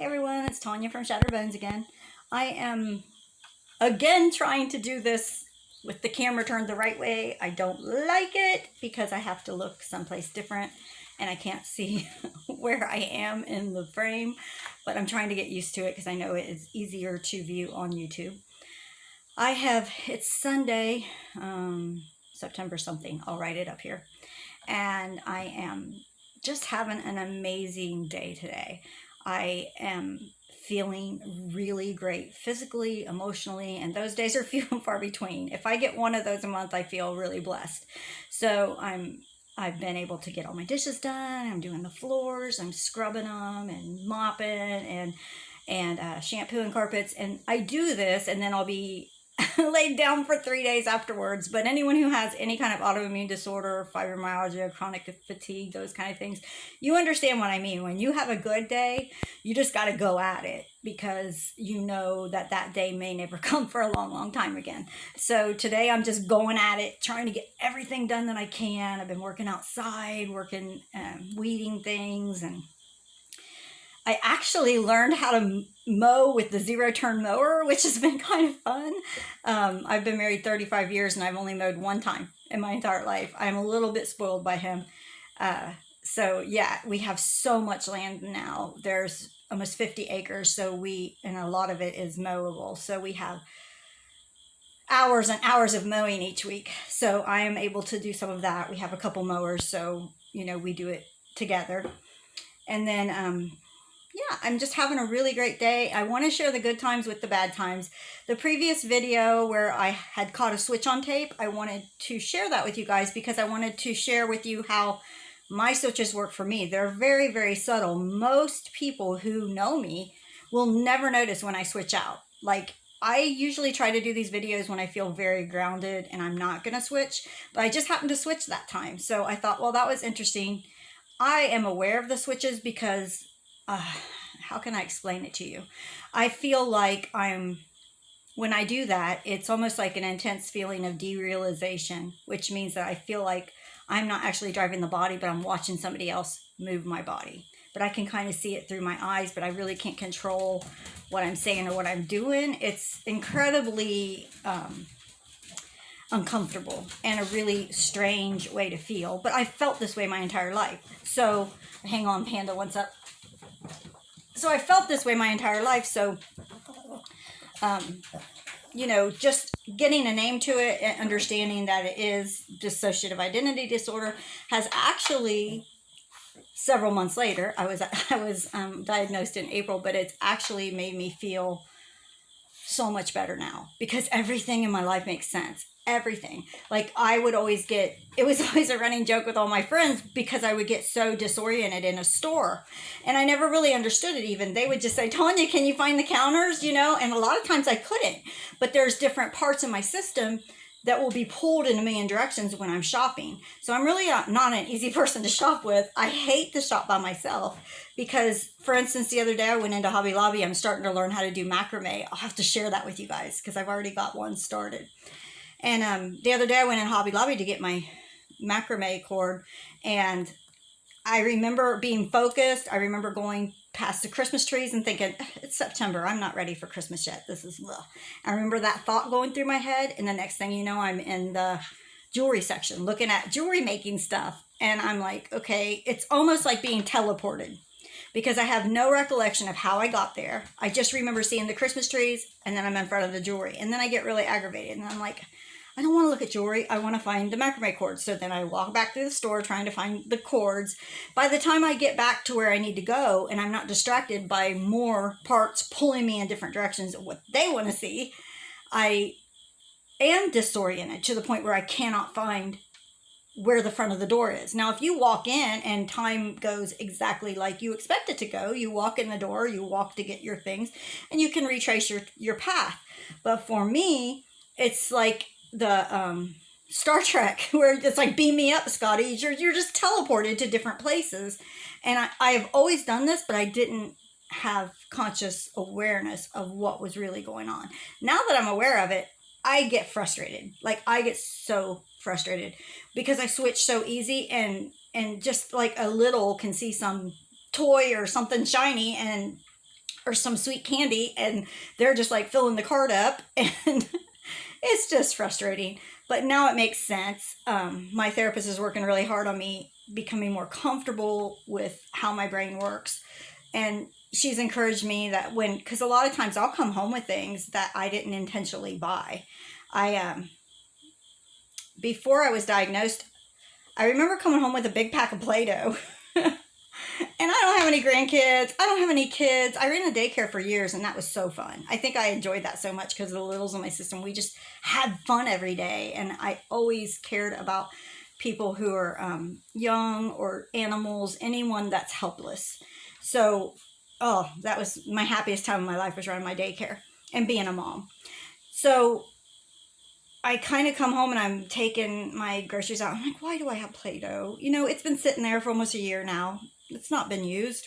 Hey everyone, it's Tonya from Shattered Bones again. I am again trying to do this with the camera turned the right way. I don't like it because I have to look someplace different and I can't see where I am in the frame, but I'm trying to get used to it because I know it is easier to view on YouTube. It's Sunday, September something, I'll write it up here, and I am just having an amazing day today. I am feeling really great physically, emotionally, and those days are few and far between. If I get one of those a month, I feel really blessed. So I've been able to get all my dishes done. I'm doing the floors, I'm scrubbing them and mopping and shampooing carpets. And I do this, and then I'll be laid down for 3 days afterwards. But anyone who has any kind of autoimmune disorder, fibromyalgia, chronic fatigue, those kind of things, you understand what I mean. When you have a good day, you just got to go at it because you know that that day may never come for a long, long time again. So today I'm just going at it, trying to get everything done that I can. I've been working outside, weeding things, and I actually learned how to mow with the zero-turn mower, which has been kind of fun. I've been married 35 years and I've only mowed one time in my entire life. I'm a little bit spoiled by him. So yeah, we have so much land now. There's almost 50 acres, and a lot of it is mowable. So we have hours and hours of mowing each week. So I am able to do some of that. We have a couple mowers, so we do it together. And then yeah, I'm just having a really great day. I want to share the good times with the bad times. The previous video where I had caught a switch on tape, I wanted to share that with you guys because I wanted to share with you how my switches work for me. They're very, very subtle. Most people who know me will never notice when I switch out. Like, I usually try to do these videos when I feel very grounded and I'm not going to switch, but I just happened to switch that time. So I thought, well, that was interesting. I am aware of the switches because how can I explain it to you? I feel like when I do that, it's almost like an intense feeling of derealization, which means that I feel like I'm not actually driving the body, but I'm watching somebody else move my body. But I can kind of see it through my eyes, but I really can't control what I'm saying or what I'm doing. It's incredibly uncomfortable and a really strange way to feel. But I felt this way my entire life. So, hang on, Panda, what's up? So I felt this way my entire life. So, just getting a name to it and understanding that it is dissociative identity disorder has actually, several months later, I was diagnosed in April, but it's actually made me feel so much better now because everything in my life makes sense. Everything. Like it was always a running joke with all my friends because I would get so disoriented in a store and I never really understood it even. They would just say, Tonya, can you find the counters? And a lot of times I couldn't, but there's different parts of my system that will be pulled in a million directions when I'm shopping. So I'm really not an easy person to shop with. I hate to shop by myself because, for instance, the other day I went into Hobby Lobby. I'm starting to learn how to do macrame. I'll have to share that with you guys because I've already got one started. And the other day I went in Hobby Lobby to get my macrame cord, and I remember being focused. I remember going past the Christmas trees and thinking, it's September. I'm not ready for Christmas yet. This is ugh. I remember that thought going through my head, and the next thing you know, I'm in the jewelry section looking at jewelry making stuff. And I'm like, okay, it's almost like being teleported because I have no recollection of how I got there. I just remember seeing the Christmas trees, and then I'm in front of the jewelry. And then I get really aggravated, and I'm like, I don't want to look at jewelry. I want to find the macrame cords. So then I walk back to the store trying to find the cords. By the time I get back to where I need to go and I'm not distracted by more parts pulling me in different directions of what they want to see, I am disoriented to the point where I cannot find where the front of the door is. Now, if you walk in and time goes exactly like you expect it to go, you walk in the door, you walk to get your things, and you can retrace your path. But for me, it's like the Star Trek where it's like, beam me up, Scotty. You're just teleported to different places. And I have always done this, but I didn't have conscious awareness of what was really going on. Now that I'm aware of it, I get frustrated. Like, I get so frustrated because I switch so easy, and just like a little can see some toy or something shiny and or some sweet candy, and they're just like filling the cart up, and it's just frustrating. But now it makes sense. My therapist is working really hard on me becoming more comfortable with how my brain works. And she's encouraged me that because a lot of times I'll come home with things that I didn't intentionally buy. Before I was diagnosed, I remember coming home with a big pack of Play-Doh. And I don't have any grandkids. I don't have any kids. I ran a daycare for years, and that was so fun. I think I enjoyed that so much because of the littles in my system. We just had fun every day, and I always cared about people who are young or animals, anyone that's helpless. So, that was my happiest time of my life, was running my daycare and being a mom. So I kind of come home and I'm taking my groceries out. I'm like, why do I have Play-Doh? It's been sitting there for almost a year now. It's not been used.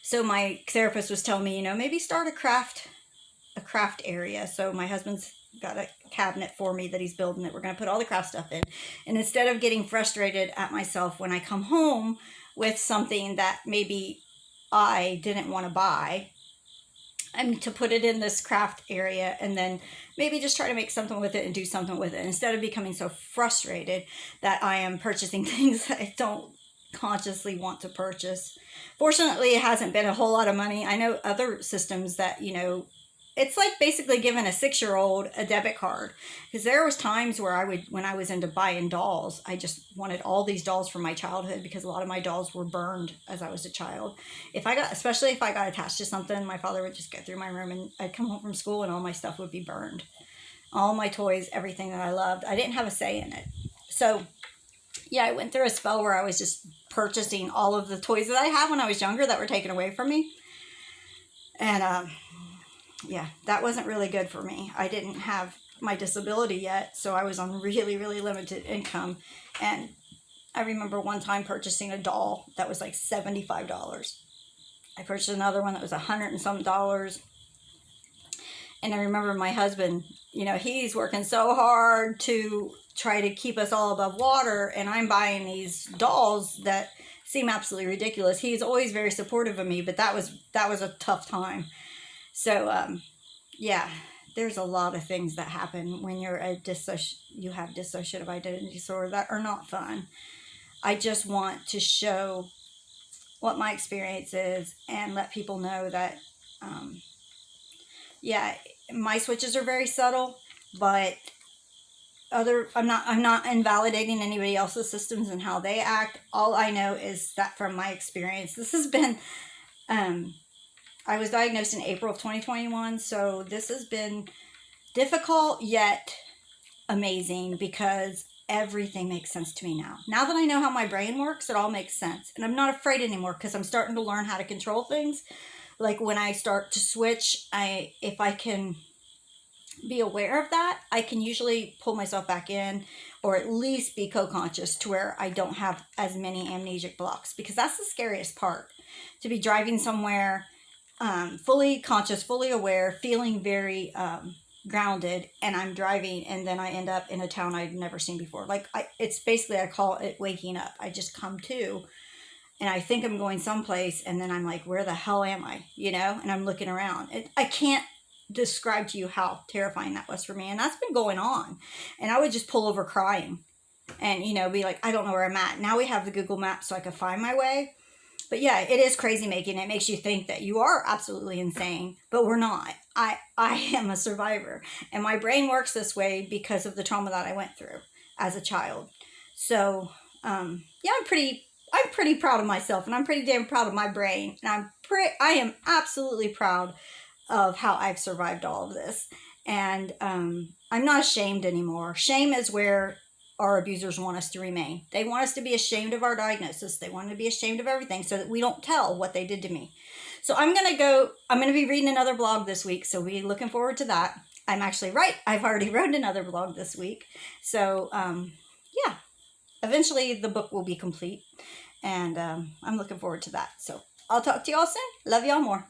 So my therapist was telling me, maybe start a craft area. So my husband's got a cabinet for me that he's building that we're going to put all the craft stuff in. And instead of getting frustrated at myself when I come home with something that maybe I didn't want to buy, I'm to put it in this craft area and then maybe just try to make something with it and do something with it, instead of becoming so frustrated that I am purchasing things that I don't consciously want to purchase. Fortunately, it hasn't been a whole lot of money. I know other systems that, it's like basically giving a 6-year-old a debit card, because there was times where when I was into buying dolls, I just wanted all these dolls from my childhood, because a lot of my dolls were burned as I was a child. Especially if I got attached to something, my father would just get through my room, and I'd come home from school and all my stuff would be burned. All my toys, everything that I loved, I didn't have a say in it. So yeah, I went through a spell where I was just purchasing all of the toys that I had when I was younger that were taken away from me. And yeah, that wasn't really good for me. I didn't have my disability yet, so I was on really, really limited income. And I remember one time purchasing a doll that was like $75. I purchased another one that was $100 and some dollars. And I remember my husband, he's working so hard to try to keep us all above water, and I'm buying these dolls that seem absolutely ridiculous. He's always very supportive of me, but that was a tough time. So, yeah, there's a lot of things that happen when you have dissociative identity disorder that are not fun. I just want to show what my experience is and let people know that, yeah, my switches are very subtle, but I'm not invalidating anybody else's systems and how they act. All I know is that from my experience, this has been, I was diagnosed in April of 2021, so this has been difficult yet amazing, because everything makes sense to me now. Now that I know how my brain works, it all makes sense. And I'm not afraid anymore, because I'm starting to learn how to control things. Like when I start to switch, if I can be aware of that, I can usually pull myself back in, or at least be co-conscious to where I don't have as many amnesic blocks, because that's the scariest part. To be driving somewhere fully conscious, fully aware, feeling very grounded, and I'm driving and then I end up in a town I'd never seen before. It's basically, I call it waking up. I just come to and I think I'm going someplace, and then I'm like, where the hell am I? And I'm looking around. I can't describe to you how terrifying that was for me, and that's been going on. And I would just pull over crying and be like, I don't know where I'm at. Now we have the Google Maps so I could find my way. But yeah, it is crazy making. It makes you think that you are absolutely insane, but we're not. I am a survivor, and my brain works this way because of the trauma that I went through as a child. So yeah, I'm pretty proud of myself, and I'm pretty damn proud of my brain, and I am absolutely proud of how I've survived all of this. And I'm not ashamed anymore. Shame is where our abusers want us to remain. They want us to be ashamed of our diagnosis. They want to be ashamed of everything so that we don't tell what they did to me. So I'm going to be reading another blog this week, so be looking forward to that. I'm actually right. I've already written another blog this week. So yeah, eventually the book will be complete, and I'm looking forward to that. So I'll talk to y'all soon. Love y'all more.